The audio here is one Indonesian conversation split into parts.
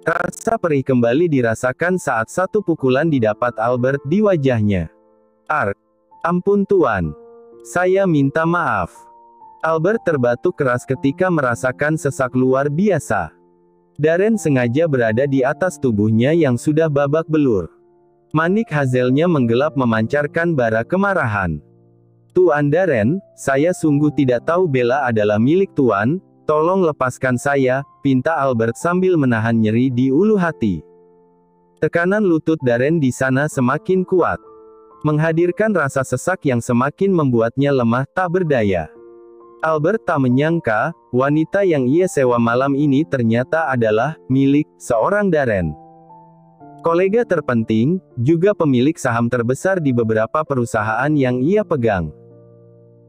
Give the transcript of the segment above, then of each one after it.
Rasa perih kembali dirasakan saat satu pukulan didapat Albert di wajahnya. "Ark, ampun Tuan. Saya minta maaf." Albert terbatuk keras ketika merasakan sesak luar biasa. Darren sengaja berada di atas tubuhnya yang sudah babak belur. Manik hazelnya menggelap memancarkan bara kemarahan. "Tuan Darren, saya sungguh tidak tahu Bella adalah milik Tuan. Tolong lepaskan saya," pinta Albert sambil menahan nyeri di ulu hati. Tekanan lutut Darren di sana semakin kuat, menghadirkan rasa sesak yang semakin membuatnya lemah tak berdaya. Albert tak menyangka, wanita yang ia sewa malam ini ternyata adalah milik seorang Darren. Kolega terpenting, juga pemilik saham terbesar di beberapa perusahaan yang ia pegang.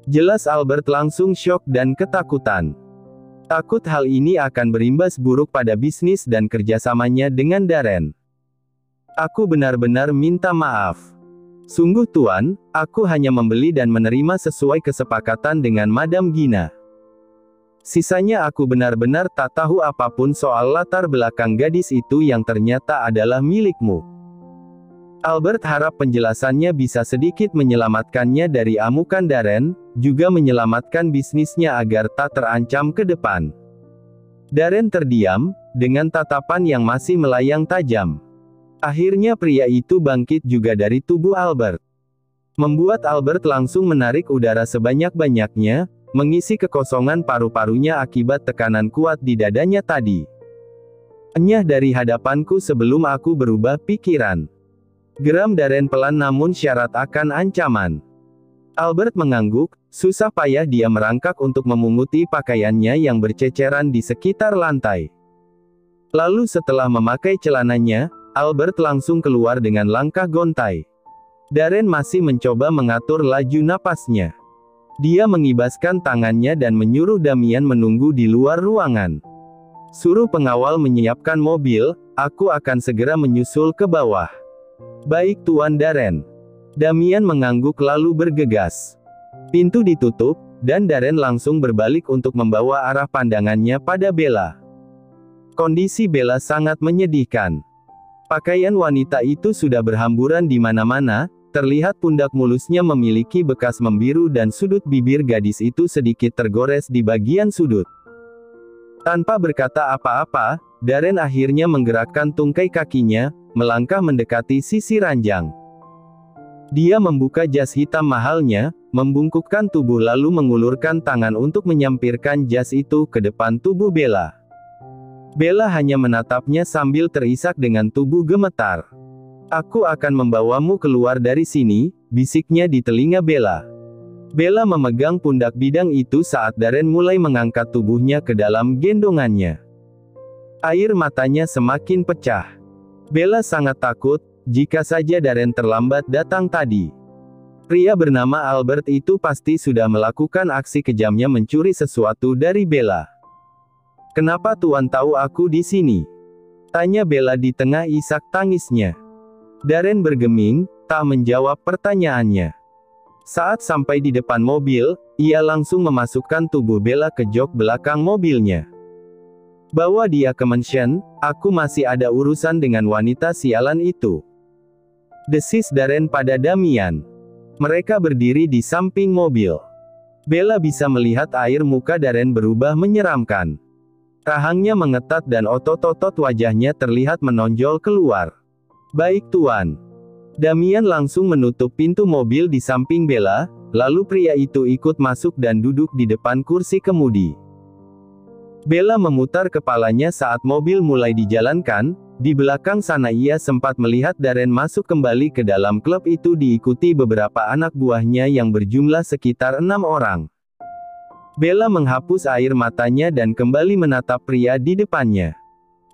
Jelas Albert langsung syok dan ketakutan. Takut hal ini akan berimbas buruk pada bisnis dan kerjasamanya dengan Darren. "Aku benar-benar minta maaf. Sungguh Tuan, aku hanya membeli dan menerima sesuai kesepakatan dengan Madam Gina. Sisanya aku benar-benar tak tahu apapun soal latar belakang gadis itu yang ternyata adalah milikmu." Albert harap penjelasannya bisa sedikit menyelamatkannya dari amukan Darren, juga menyelamatkan bisnisnya agar tak terancam ke depan. Darren terdiam, dengan tatapan yang masih melayang tajam. Akhirnya pria itu bangkit juga dari tubuh Albert. Membuat Albert langsung menarik udara sebanyak-banyaknya, mengisi kekosongan paru-parunya akibat tekanan kuat di dadanya tadi. "Enyah dari hadapanku sebelum aku berubah pikiran," geram Darren pelan namun syarat akan ancaman. Albert mengangguk, susah payah dia merangkak untuk memunguti pakaiannya yang berceceran di sekitar lantai. Lalu setelah memakai celananya, Albert langsung keluar dengan langkah gontai. Darren masih mencoba mengatur laju napasnya. Dia mengibaskan tangannya dan menyuruh Damian menunggu di luar ruangan. "Suruh pengawal menyiapkan mobil, aku akan segera menyusul ke bawah." "Baik Tuan Darren." Damian mengangguk lalu bergegas. Pintu ditutup, dan Darren langsung berbalik untuk membawa arah pandangannya pada Bella. Kondisi Bella sangat menyedihkan. Pakaian wanita itu sudah berhamburan di mana-mana, terlihat pundak mulusnya memiliki bekas membiru dan sudut bibir gadis itu sedikit tergores di bagian sudut. Tanpa berkata apa-apa, Darren akhirnya menggerakkan tungkai kakinya, melangkah mendekati sisi ranjang. Dia membuka jas hitam mahalnya, membungkukkan tubuh lalu mengulurkan tangan untuk menyampirkan jas itu ke depan tubuh Bella. Bella hanya menatapnya sambil terisak dengan tubuh gemetar. "Aku akan membawamu keluar dari sini," bisiknya di telinga Bella. Bella memegang pundak bidang itu saat Darren mulai mengangkat tubuhnya ke dalam gendongannya. Air matanya semakin pecah. Bella sangat takut, jika saja Darren terlambat datang tadi. Pria bernama Albert itu pasti sudah melakukan aksi kejamnya mencuri sesuatu dari Bella. "Kenapa Tuan tahu aku di sini?" tanya Bella di tengah isak tangisnya. Darren bergeming, tak menjawab pertanyaannya. Saat sampai di depan mobil, ia langsung memasukkan tubuh Bella ke jok belakang mobilnya. "Bawa dia ke mansion, aku masih ada urusan dengan wanita sialan itu," desis Darren pada Damian. Mereka berdiri di samping mobil. Bella bisa melihat air muka Darren berubah menyeramkan. Rahangnya mengetat dan otot-otot wajahnya terlihat menonjol keluar. "Baik Tuan." Damian langsung menutup pintu mobil di samping Bella, lalu pria itu ikut masuk dan duduk di depan kursi kemudi. Bella memutar kepalanya saat mobil mulai dijalankan. Di belakang sana ia sempat melihat Darren masuk kembali ke dalam klub itu diikuti beberapa anak buahnya yang berjumlah sekitar 6 orang. Bella menghapus air matanya dan kembali menatap pria di depannya.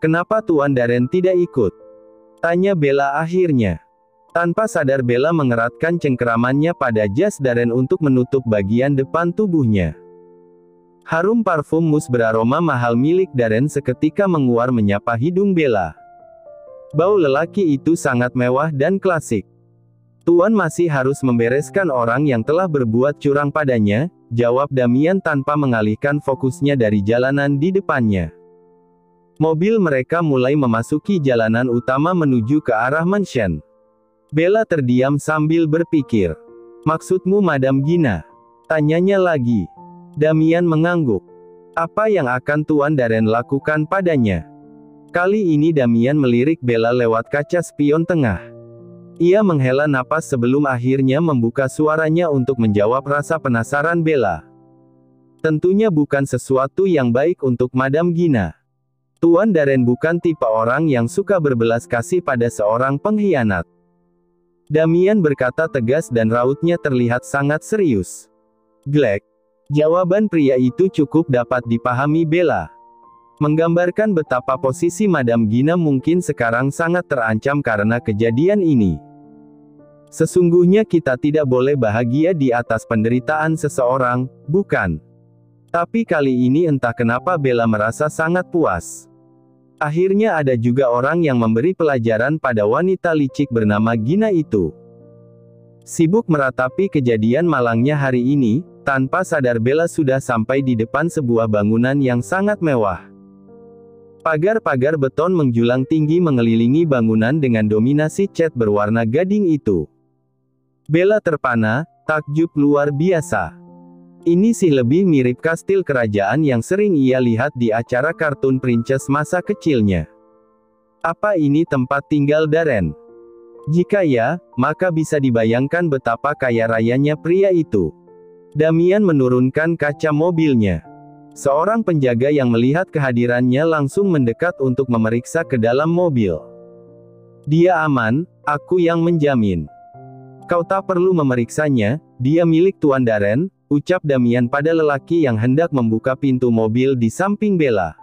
"Kenapa Tuan Darren tidak ikut?" tanya Bella akhirnya. Tanpa sadar Bella mengeratkan cengkeramannya pada jas Darren untuk menutup bagian depan tubuhnya. Harum parfum mus beraroma mahal milik Darren seketika menguar menyapa hidung Bella. Bau lelaki itu sangat mewah dan klasik. "Tuan masih harus membereskan orang yang telah berbuat curang padanya," jawab Damian tanpa mengalihkan fokusnya dari jalanan di depannya. Mobil mereka mulai memasuki jalanan utama menuju ke arah mansion. Bella terdiam sambil berpikir. Maksudmu Madam Gina? Tanyanya lagi. Damian mengangguk. Apa yang akan Tuan Darren lakukan padanya? Kali ini Damian melirik Bella lewat kaca spion tengah. Ia menghela napas sebelum akhirnya membuka suaranya untuk menjawab rasa penasaran Bella. Tentunya bukan sesuatu yang baik untuk Madam Gina. Tuan Darren bukan tipe orang yang suka berbelas kasih pada seorang pengkhianat. Damian berkata tegas dan rautnya terlihat sangat serius. Glek. Jawaban pria itu cukup dapat dipahami Bella. Menggambarkan betapa posisi Madam Gina mungkin sekarang sangat terancam karena kejadian ini. Sesungguhnya kita tidak boleh bahagia di atas penderitaan seseorang, bukan? Tapi kali ini entah kenapa Bella merasa sangat puas. Akhirnya ada juga orang yang memberi pelajaran pada wanita licik bernama Gina itu. Sibuk meratapi kejadian malangnya hari ini, tanpa sadar Bella sudah sampai di depan sebuah bangunan yang sangat mewah. Pagar-pagar beton menjulang tinggi mengelilingi bangunan dengan dominasi cat berwarna gading itu. Bella terpana, takjub luar biasa. Ini sih lebih mirip kastil kerajaan yang sering ia lihat di acara kartun princess masa kecilnya. Apa ini tempat tinggal Darren? Jika ya, maka bisa dibayangkan betapa kaya rayanya pria itu. Damian menurunkan kaca mobilnya. Seorang penjaga yang melihat kehadirannya langsung mendekat untuk memeriksa ke dalam mobil. Dia aman, aku yang menjamin. Kau tak perlu memeriksanya, dia milik Tuan Darren, ucap Damian pada lelaki yang hendak membuka pintu mobil di samping Bella.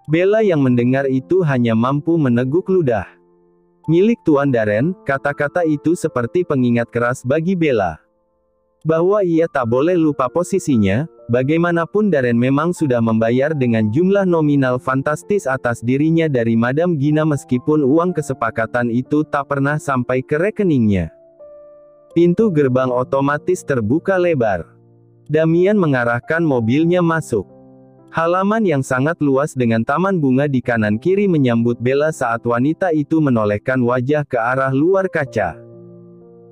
Bella yang mendengar itu hanya mampu meneguk ludah. Milik Tuan Darren, kata-kata itu seperti pengingat keras bagi Bella. Bahwa ia tak boleh lupa posisinya, bagaimanapun Darren memang sudah membayar dengan jumlah nominal fantastis atas dirinya dari Madam Gina meskipun uang kesepakatan itu tak pernah sampai ke rekeningnya. Pintu gerbang otomatis terbuka lebar. Damian mengarahkan mobilnya masuk. Halaman yang sangat luas dengan taman bunga di kanan kiri menyambut Bella saat wanita itu menolehkan wajah ke arah luar kaca.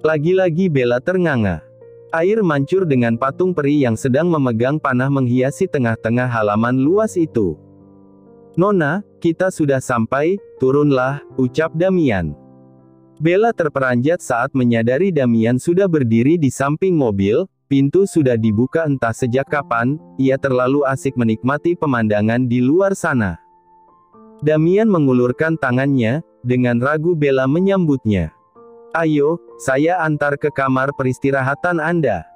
Lagi-lagi Bella ternganga. Air mancur dengan patung peri yang sedang memegang panah menghiasi tengah-tengah halaman luas itu. Nona, kita sudah sampai, turunlah, ucap Damian. Bella terperanjat saat menyadari Damian sudah berdiri di samping mobil, pintu sudah dibuka entah sejak kapan, ia terlalu asik menikmati pemandangan di luar sana. Damian mengulurkan tangannya, dengan ragu Bella menyambutnya. Ayo, saya antar ke kamar peristirahatan Anda.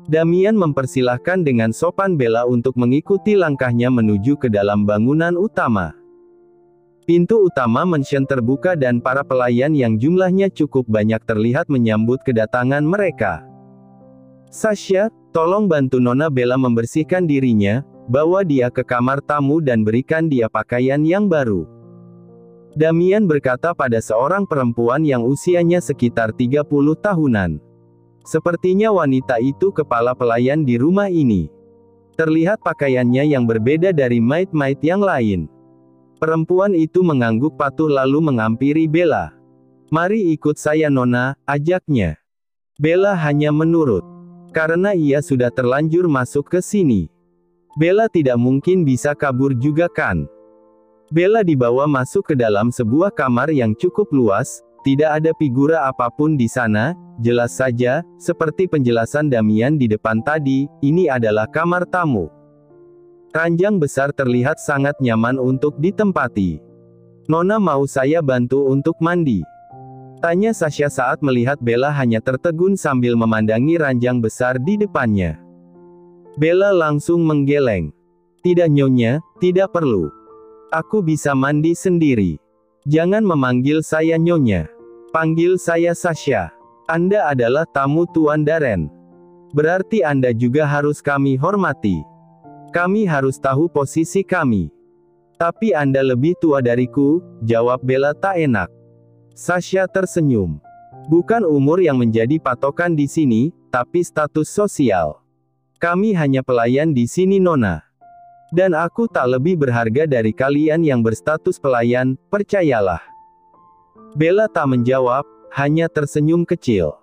Damian mempersilahkan dengan sopan Bella untuk mengikuti langkahnya menuju ke dalam bangunan utama. Pintu utama mansion terbuka dan para pelayan yang jumlahnya cukup banyak terlihat menyambut kedatangan mereka. Sasha, tolong bantu Nona Bella membersihkan dirinya, bawa dia ke kamar tamu dan berikan dia pakaian yang baru. Damian berkata pada seorang perempuan yang usianya sekitar 30 tahunan. Sepertinya wanita itu kepala pelayan di rumah ini. Terlihat pakaiannya yang berbeda dari maid-maid yang lain. Perempuan itu mengangguk patuh lalu menghampiri Bella. Mari ikut saya Nona, ajaknya. Bella hanya menurut. Karena ia sudah terlanjur masuk ke sini. Bella tidak mungkin bisa kabur juga kan. Bella dibawa masuk ke dalam sebuah kamar yang cukup luas, tidak ada figura apapun di sana, jelas saja, seperti penjelasan Damian di depan tadi, ini adalah kamar tamu. Ranjang besar terlihat sangat nyaman untuk ditempati. Nona mau saya bantu untuk mandi? Tanya Sasha saat melihat Bella hanya tertegun sambil memandangi ranjang besar di depannya. Bella langsung menggeleng. Tidak Nyonya, tidak perlu. Aku bisa mandi sendiri. Jangan memanggil saya Nyonya. Panggil saya Sasha. Anda adalah tamu Tuan Darren. Berarti Anda juga harus kami hormati. Kami harus tahu posisi kami. Tapi Anda lebih tua dariku, jawab Bella tak enak. Sasha tersenyum. Bukan umur yang menjadi patokan di sini, tapi status sosial. Kami hanya pelayan di sini Nona. Dan aku tak lebih berharga dari kalian yang berstatus pelayan, percayalah. Bella tak menjawab, hanya tersenyum kecil.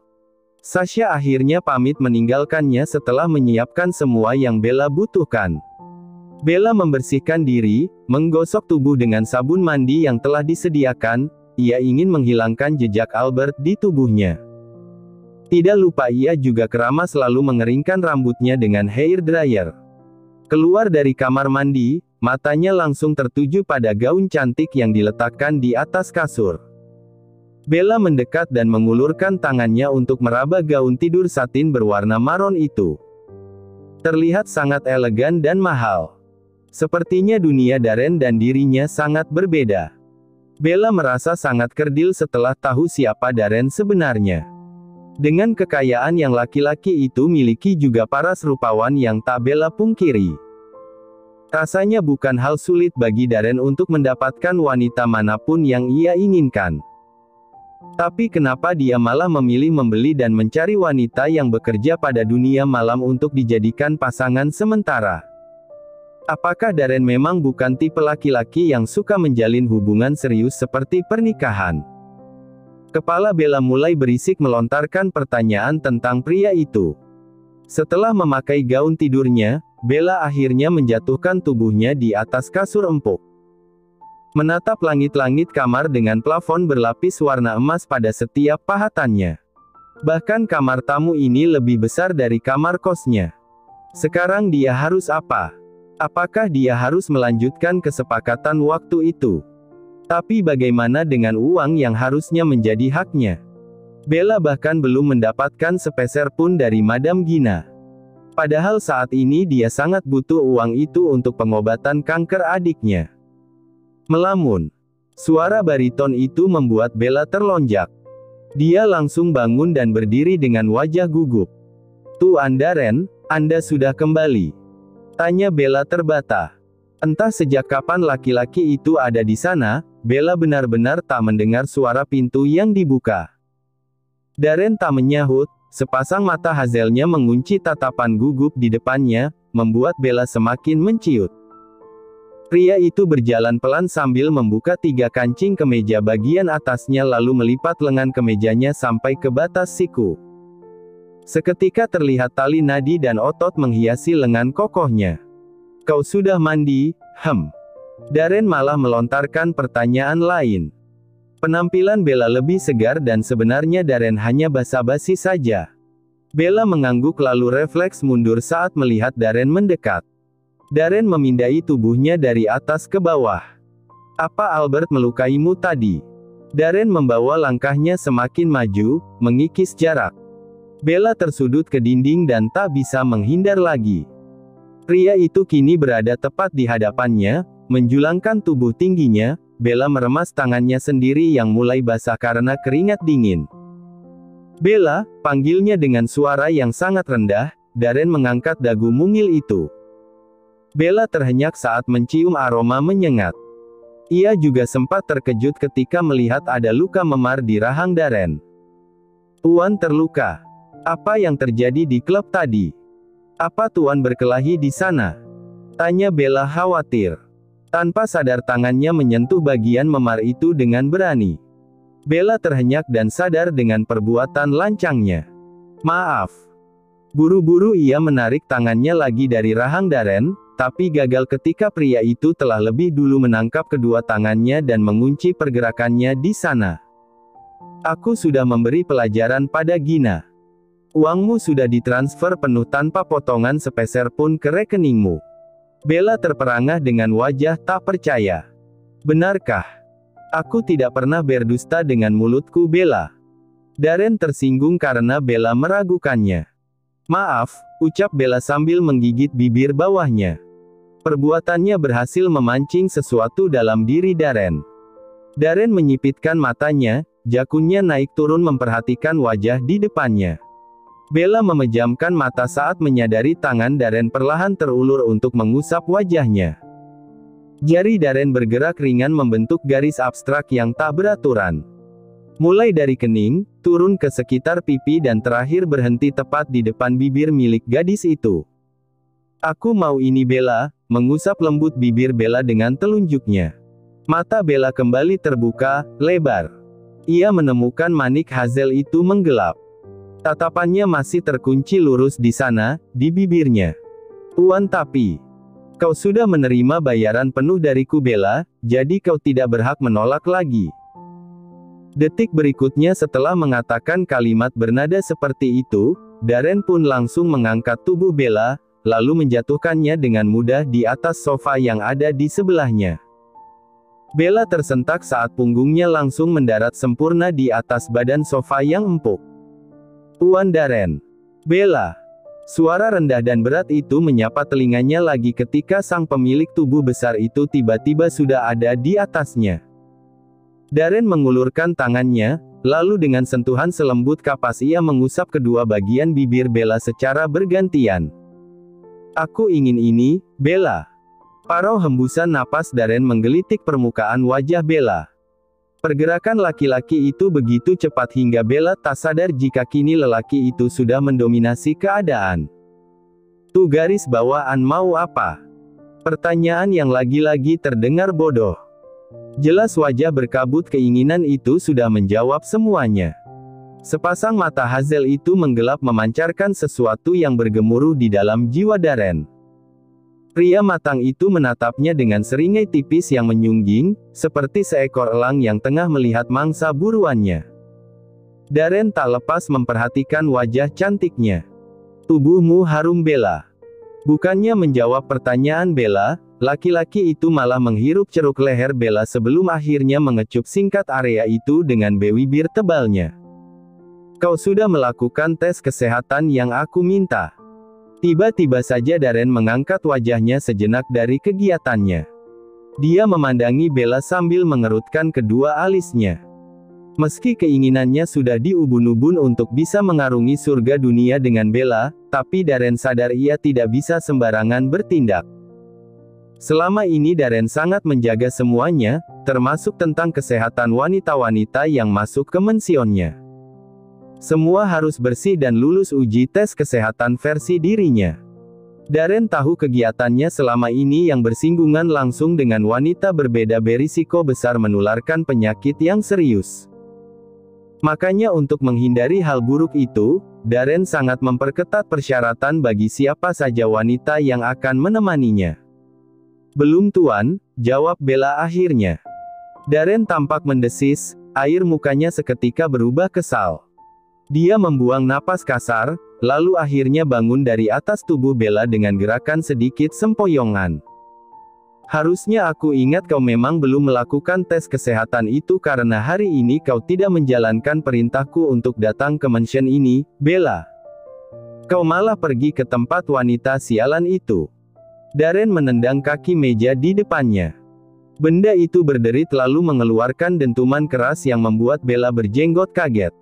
Sasha akhirnya pamit meninggalkannya setelah menyiapkan semua yang Bella butuhkan. Bella membersihkan diri, menggosok tubuh dengan sabun mandi yang telah disediakan. Ia ingin menghilangkan jejak Albert di tubuhnya. Tidak lupa ia juga keramas lalu mengeringkan rambutnya dengan hair dryer. Keluar dari kamar mandi, matanya langsung tertuju pada gaun cantik yang diletakkan di atas kasur. Bella mendekat dan mengulurkan tangannya untuk meraba gaun tidur satin berwarna maron itu. Terlihat sangat elegan dan mahal. Sepertinya dunia Darren dan dirinya sangat berbeda. Bella merasa sangat kerdil setelah tahu siapa Darren sebenarnya. Dengan kekayaan yang laki-laki itu miliki juga para rupawan yang tak Bella pungkiri. Rasanya bukan hal sulit bagi Darren untuk mendapatkan wanita manapun yang ia inginkan. Tapi kenapa dia malah memilih membeli dan mencari wanita yang bekerja pada dunia malam untuk dijadikan pasangan sementara? Apakah Darren memang bukan tipe laki-laki yang suka menjalin hubungan serius seperti pernikahan? Kepala Bella mulai berisik melontarkan pertanyaan tentang pria itu. Setelah memakai gaun tidurnya, Bella akhirnya menjatuhkan tubuhnya di atas kasur empuk. Menatap langit-langit kamar dengan plafon berlapis warna emas pada setiap pahatannya. Bahkan kamar tamu ini lebih besar dari kamar kosnya. Sekarang dia harus apa? Apakah dia harus melanjutkan kesepakatan waktu itu? Tapi bagaimana dengan uang yang harusnya menjadi haknya? Bella bahkan belum mendapatkan sepeser pun dari Madam Gina. Padahal saat ini dia sangat butuh uang itu untuk pengobatan kanker adiknya. Melamun. Suara bariton itu membuat Bella terlonjak. Dia langsung bangun dan berdiri dengan wajah gugup. "Tuan Darren, Anda sudah kembali?" tanya Bella terbata. Entah sejak kapan laki-laki itu ada di sana, Bella benar-benar tak mendengar suara pintu yang dibuka. Darren tak menyahut, sepasang mata hazelnya mengunci tatapan gugup di depannya, membuat Bella semakin menciut. Pria itu berjalan pelan sambil membuka 3 kancing kemeja bagian atasnya lalu melipat lengan kemejanya sampai ke batas siku. Seketika terlihat tali nadi dan otot menghiasi lengan kokohnya. "Kau sudah mandi?" Darren malah melontarkan pertanyaan lain. Penampilan Bella lebih segar dan sebenarnya Darren hanya basa-basi saja. Bella mengangguk lalu refleks mundur saat melihat Darren mendekat. Darren memindai tubuhnya dari atas ke bawah. "Apa Albert melukaimu tadi?" Darren membawa langkahnya semakin maju, mengikis jarak. Bella tersudut ke dinding dan tak bisa menghindar lagi. Pria itu kini berada tepat di hadapannya, menjulangkan tubuh tingginya. Bella meremas tangannya sendiri yang mulai basah karena keringat dingin. "Bella," panggilnya dengan suara yang sangat rendah. Darren mengangkat dagu mungil itu. Bella terhenyak saat mencium aroma menyengat. Ia juga sempat terkejut ketika melihat ada luka memar di rahang Darren. "Tuan terluka. Apa yang terjadi di klub tadi? Apa Tuan berkelahi di sana?" tanya Bella khawatir. Tanpa sadar tangannya menyentuh bagian memar itu dengan berani. Bella terhenyak dan sadar dengan perbuatan lancangnya. "Maaf." Buru-buru ia menarik tangannya lagi dari rahang Darren, tapi gagal ketika pria itu telah lebih dulu menangkap kedua tangannya dan mengunci pergerakannya di sana. "Aku sudah memberi pelajaran pada Gina. Uangmu sudah ditransfer penuh tanpa potongan sepeser pun ke rekeningmu." Bella terperangah dengan wajah tak percaya. "Benarkah? Aku tidak pernah berdusta dengan mulutku, Bella." Darren tersinggung karena Bella meragukannya. "Maaf," ucap Bella sambil menggigit bibir bawahnya. Perbuatannya berhasil memancing sesuatu dalam diri Darren. Darren menyipitkan matanya, jakunnya naik turun memperhatikan wajah di depannya. Bella memejamkan mata saat menyadari tangan Darren perlahan terulur untuk mengusap wajahnya. Jari Darren bergerak ringan membentuk garis abstrak yang tak beraturan. Mulai dari kening, turun ke sekitar pipi dan terakhir berhenti tepat di depan bibir milik gadis itu. "Aku mau ini Bella," mengusap lembut bibir Bella dengan telunjuknya. Mata Bella kembali terbuka, lebar. Ia menemukan manik Hazel itu menggelap. Tatapannya masih terkunci lurus di sana, di bibirnya. Tuan, tapi kau sudah menerima bayaran penuh dariku Bella, jadi kau tidak berhak menolak lagi. Detik berikutnya setelah mengatakan kalimat bernada seperti itu, Darren pun langsung mengangkat tubuh Bella, lalu menjatuhkannya dengan mudah di atas sofa yang ada di sebelahnya. Bella tersentak saat punggungnya langsung mendarat sempurna di atas badan sofa yang empuk. Tuan Darren. Bella. Suara rendah dan berat itu menyapa telinganya lagi ketika sang pemilik tubuh besar itu tiba-tiba sudah ada di atasnya. Darren mengulurkan tangannya, lalu dengan sentuhan selembut kapas ia mengusap kedua bagian bibir Bella secara bergantian. Aku ingin ini, Bella. Parau hembusan napas Darren menggelitik permukaan wajah Bella. Pergerakan laki-laki itu begitu cepat hingga Bella tak sadar jika kini lelaki itu sudah mendominasi keadaan. Tuh garis bawaan mau apa? Pertanyaan yang lagi-lagi terdengar bodoh. Jelas wajah berkabut keinginan itu sudah menjawab semuanya. Sepasang mata Hazel itu menggelap memancarkan sesuatu yang bergemuruh di dalam jiwa Darren. Pria matang itu menatapnya dengan seringai tipis yang menyungging, seperti seekor elang yang tengah melihat mangsa buruannya. Darren tak lepas memperhatikan wajah cantiknya. Tubuhmu harum Bella. Bukannya menjawab pertanyaan Bella, laki-laki itu malah menghirup ceruk leher Bella sebelum akhirnya mengecup singkat area itu dengan bibir tebalnya. Kau sudah melakukan tes kesehatan yang aku minta. Tiba-tiba saja Darren mengangkat wajahnya sejenak dari kegiatannya. Dia memandangi Bella sambil mengerutkan kedua alisnya. Meski keinginannya sudah diubun-ubun untuk bisa mengarungi surga dunia dengan Bella, tapi Darren sadar ia tidak bisa sembarangan bertindak. Selama ini Darren sangat menjaga semuanya, termasuk tentang kesehatan wanita-wanita yang masuk ke mansionnya. Semua harus bersih dan lulus uji tes kesehatan versi dirinya. Darren tahu kegiatannya selama ini yang bersinggungan langsung dengan wanita berbeda berisiko besar menularkan penyakit yang serius. Makanya untuk menghindari hal buruk itu, Darren sangat memperketat persyaratan bagi siapa saja wanita yang akan menemaninya. Belum tuan, jawab Bella akhirnya. Darren tampak mendesis, air mukanya seketika berubah kesal. Dia membuang napas kasar, lalu akhirnya bangun dari atas tubuh Bella dengan gerakan sedikit sempoyongan. Harusnya aku ingat kau memang belum melakukan tes kesehatan itu karena hari ini kau tidak menjalankan perintahku untuk datang ke mansion ini, Bella. Kau malah pergi ke tempat wanita sialan itu. Darren menendang kaki meja di depannya. Benda itu berderit lalu mengeluarkan dentuman keras yang membuat Bella berjenggot kaget.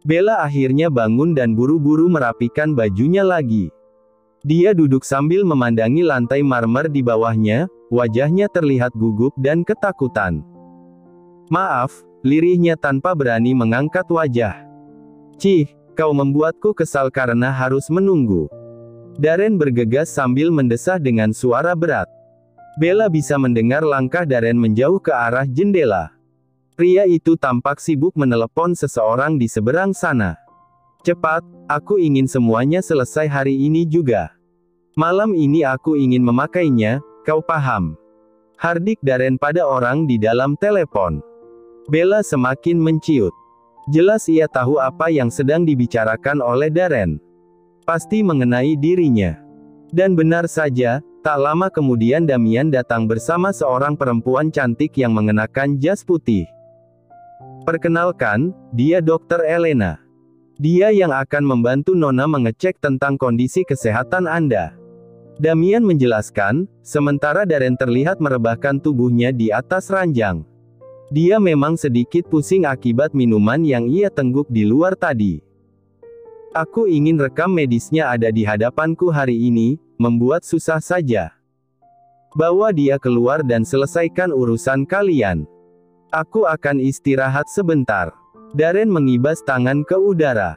Bella akhirnya bangun dan buru-buru merapikan bajunya lagi. Dia duduk sambil memandangi lantai marmer di bawahnya, wajahnya terlihat gugup dan ketakutan. Maaf, lirihnya tanpa berani mengangkat wajah. Cih, kau membuatku kesal karena harus menunggu. Darren bergegas sambil mendesah dengan suara berat. Bella bisa mendengar langkah Darren menjauh ke arah jendela. Pria itu tampak sibuk menelepon seseorang di seberang sana. Cepat, aku ingin semuanya selesai hari ini juga. Malam ini aku ingin memakainya, kau paham? Hardik Darren pada orang di dalam telepon. Bella semakin menciut. Jelas ia tahu apa yang sedang dibicarakan oleh Darren. Pasti mengenai dirinya. Dan benar saja, tak lama kemudian Damian datang bersama seorang perempuan cantik yang mengenakan jas putih. Perkenalkan, dia Dr. Elena. Dia yang akan membantu Nona mengecek tentang kondisi kesehatan Anda. Damian menjelaskan, sementara Darren terlihat merebahkan tubuhnya di atas ranjang. Dia memang sedikit pusing akibat minuman yang ia tengguk di luar tadi. Aku ingin rekam medisnya ada di hadapanku hari ini, membuat susah saja. Bawa dia keluar dan selesaikan urusan kalian. Aku akan istirahat sebentar. Darren mengibas tangan ke udara.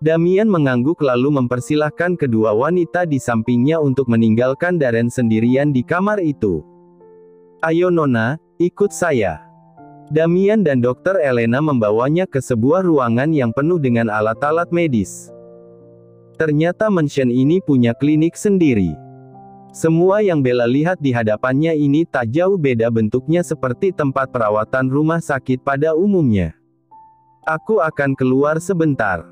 Damian mengangguk lalu mempersilahkan kedua wanita di sampingnya untuk meninggalkan Darren sendirian di kamar itu. "Ayo Nona, ikut saya." Damian dan Dokter Elena membawanya ke sebuah ruangan yang penuh dengan alat-alat medis. Ternyata mansion ini punya klinik sendiri. Semua yang Bella lihat di hadapannya ini tak jauh beda bentuknya seperti tempat perawatan rumah sakit pada umumnya. "Aku akan keluar sebentar."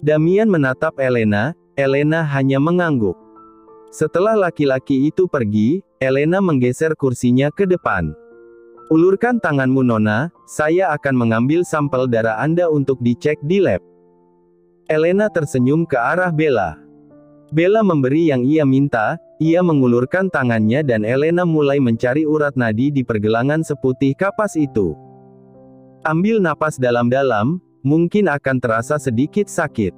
Damian menatap Elena. Elena hanya mengangguk. Setelah laki-laki itu pergi, Elena menggeser kursinya ke depan. "Ulurkan tanganmu Nona, saya akan mengambil sampel darah Anda untuk dicek di lab." Elena tersenyum ke arah Bella. Bella memberi yang ia minta, ia mengulurkan tangannya dan Elena mulai mencari urat nadi di pergelangan seputih kapas itu. "Ambil napas dalam-dalam, mungkin akan terasa sedikit sakit."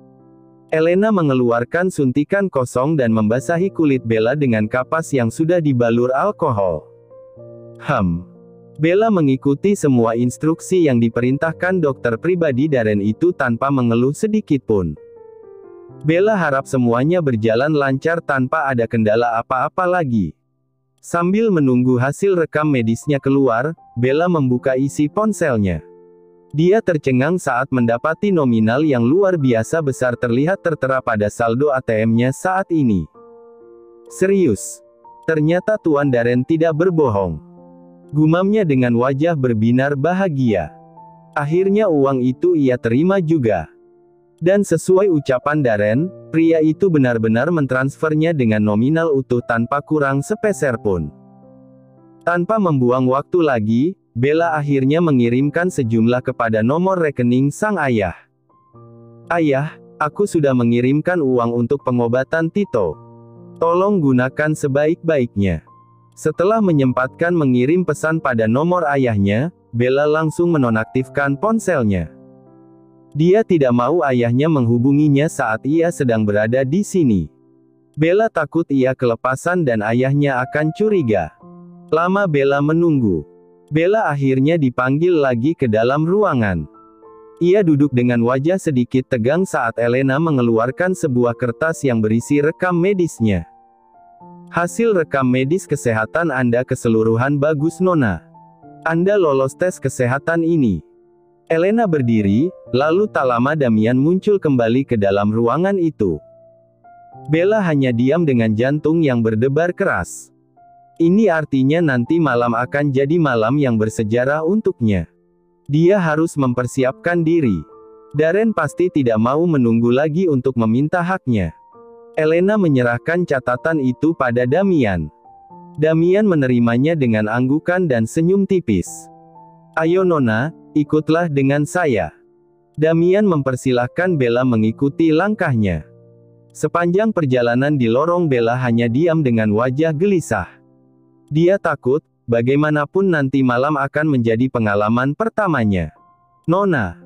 Elena mengeluarkan suntikan kosong dan membasahi kulit Bella dengan kapas yang sudah dibalur alkohol. Bella mengikuti semua instruksi yang diperintahkan dokter pribadi Darren itu tanpa mengeluh sedikit pun. Bella harap semuanya berjalan lancar tanpa ada kendala apa-apa lagi. Sambil menunggu hasil rekam medisnya keluar, Bella membuka isi ponselnya. Dia tercengang saat mendapati nominal yang luar biasa besar terlihat tertera pada saldo ATM-nya saat ini. Serius. Ternyata Tuan Darren tidak berbohong. Gumamnya dengan wajah berbinar bahagia. Akhirnya uang itu ia terima juga. Dan sesuai ucapan Darren, pria itu benar-benar mentransfernya dengan nominal utuh tanpa kurang sepeser pun. Tanpa membuang waktu lagi, Bella akhirnya mengirimkan sejumlah kepada nomor rekening sang ayah. "Ayah, aku sudah mengirimkan uang untuk pengobatan Tito. Tolong gunakan sebaik-baiknya." Setelah menyempatkan mengirim pesan pada nomor ayahnya, Bella langsung menonaktifkan ponselnya. Dia tidak mau ayahnya menghubunginya saat ia sedang berada di sini. Bella takut ia kelepasan dan ayahnya akan curiga. Lama Bella menunggu. Bella akhirnya dipanggil lagi ke dalam ruangan. Ia duduk dengan wajah sedikit tegang saat Elena mengeluarkan sebuah kertas yang berisi rekam medisnya. "Hasil rekam medis kesehatan Anda keseluruhan bagus Nona. Anda lolos tes kesehatan ini." Elena berdiri, lalu tak lama Damian muncul kembali ke dalam ruangan itu. Bella hanya diam dengan jantung yang berdebar keras. Ini artinya nanti malam akan jadi malam yang bersejarah untuknya. Dia harus mempersiapkan diri. Darren pasti tidak mau menunggu lagi untuk meminta haknya. Elena menyerahkan catatan itu pada Damian. Damian menerimanya dengan anggukan dan senyum tipis. "Ayo Nona, ikutlah dengan saya." Damian mempersilahkan Bella mengikuti langkahnya. Sepanjang perjalanan di lorong Bella hanya diam dengan wajah gelisah. Dia takut, bagaimanapun nanti malam akan menjadi pengalaman pertamanya. "Nona."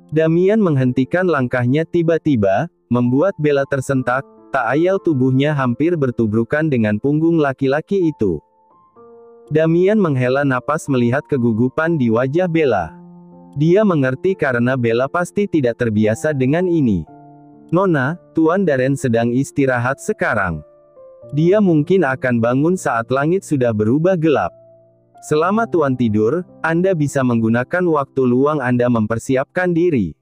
Damian menghentikan langkahnya tiba-tiba, membuat Bella tersentak, tak ayal tubuhnya hampir bertubrukan dengan punggung laki-laki itu. Damian menghela napas melihat kegugupan di wajah Bella. Dia mengerti karena Bella pasti tidak terbiasa dengan ini. "Nona, Tuan Darren sedang istirahat sekarang. Dia mungkin akan bangun saat langit sudah berubah gelap. Selama Tuan tidur, Anda bisa menggunakan waktu luang Anda mempersiapkan diri."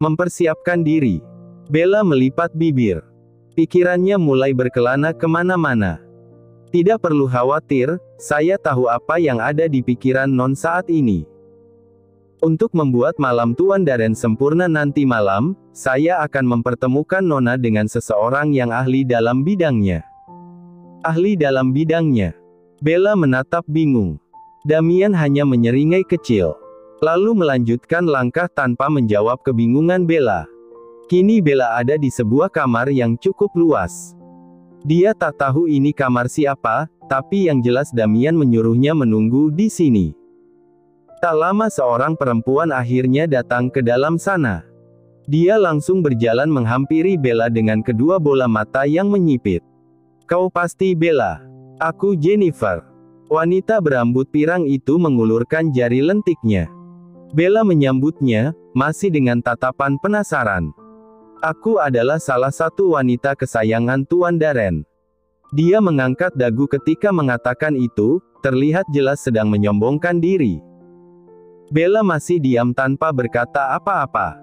Mempersiapkan diri. Bella melipat bibir. Pikirannya mulai berkelana kemana-mana. "Tidak perlu khawatir, saya tahu apa yang ada di pikiran Non saat ini. Untuk membuat malam Tuan Darren sempurna nanti malam, saya akan mempertemukan Nona dengan seseorang yang ahli dalam bidangnya." "Ahli dalam bidangnya?" Bella menatap bingung. Damian hanya menyeringai kecil. Lalu melanjutkan langkah tanpa menjawab kebingungan Bella. Kini Bella ada di sebuah kamar yang cukup luas. Dia tak tahu ini kamar siapa, tapi yang jelas Damian menyuruhnya menunggu di sini. Tak lama seorang perempuan akhirnya datang ke dalam sana. Dia langsung berjalan menghampiri Bella dengan kedua bola mata yang menyipit. "Kau pasti Bella?" "Aku Jennifer." Wanita berambut pirang itu mengulurkan jari lentiknya. Bella menyambutnya, masih dengan tatapan penasaran. Aku adalah salah satu wanita kesayangan Tuan Darren. Dia mengangkat dagu ketika mengatakan itu, terlihat jelas sedang menyombongkan diri. Bella masih diam tanpa berkata apa-apa.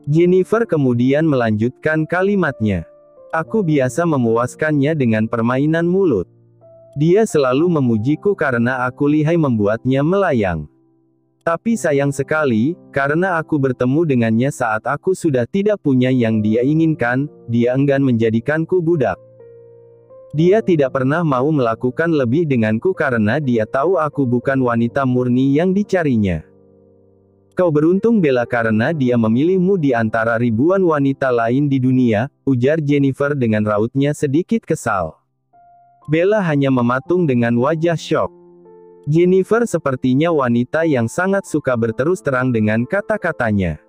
Jennifer kemudian melanjutkan kalimatnya. Aku biasa memuaskannya dengan permainan mulut. Dia selalu memujiku karena aku lihai membuatnya melayang. Tapi sayang sekali, karena aku bertemu dengannya saat aku sudah tidak punya yang dia inginkan, dia enggan menjadikanku budak. Dia tidak pernah mau melakukan lebih denganku karena dia tahu aku bukan wanita murni yang dicarinya. Kau beruntung Bella karena dia memilihmu di antara ribuan wanita lain di dunia, ujar Jennifer dengan rautnya sedikit kesal. Bella hanya mematung dengan wajah syok. Jennifer sepertinya wanita yang sangat suka berterus terang dengan kata-katanya.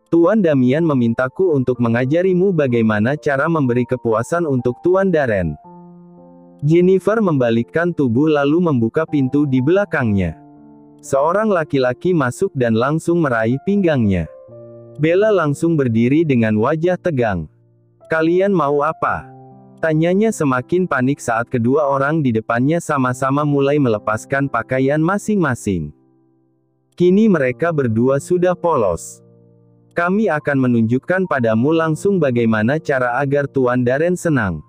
Tuan Damian memintaku untuk mengajarimu bagaimana cara memberi kepuasan untuk Tuan Darren. Jennifer membalikkan tubuh lalu membuka pintu di belakangnya. Seorang laki-laki masuk dan langsung meraih pinggangnya. Bella langsung berdiri dengan wajah tegang. Kalian mau apa? Tanyanya semakin panik saat kedua orang di depannya sama-sama mulai melepaskan pakaian masing-masing. Kini mereka berdua sudah polos. Kami akan menunjukkan padamu langsung bagaimana cara agar Tuan Darren senang.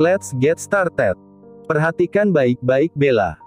Let's get started. Perhatikan baik-baik Bella.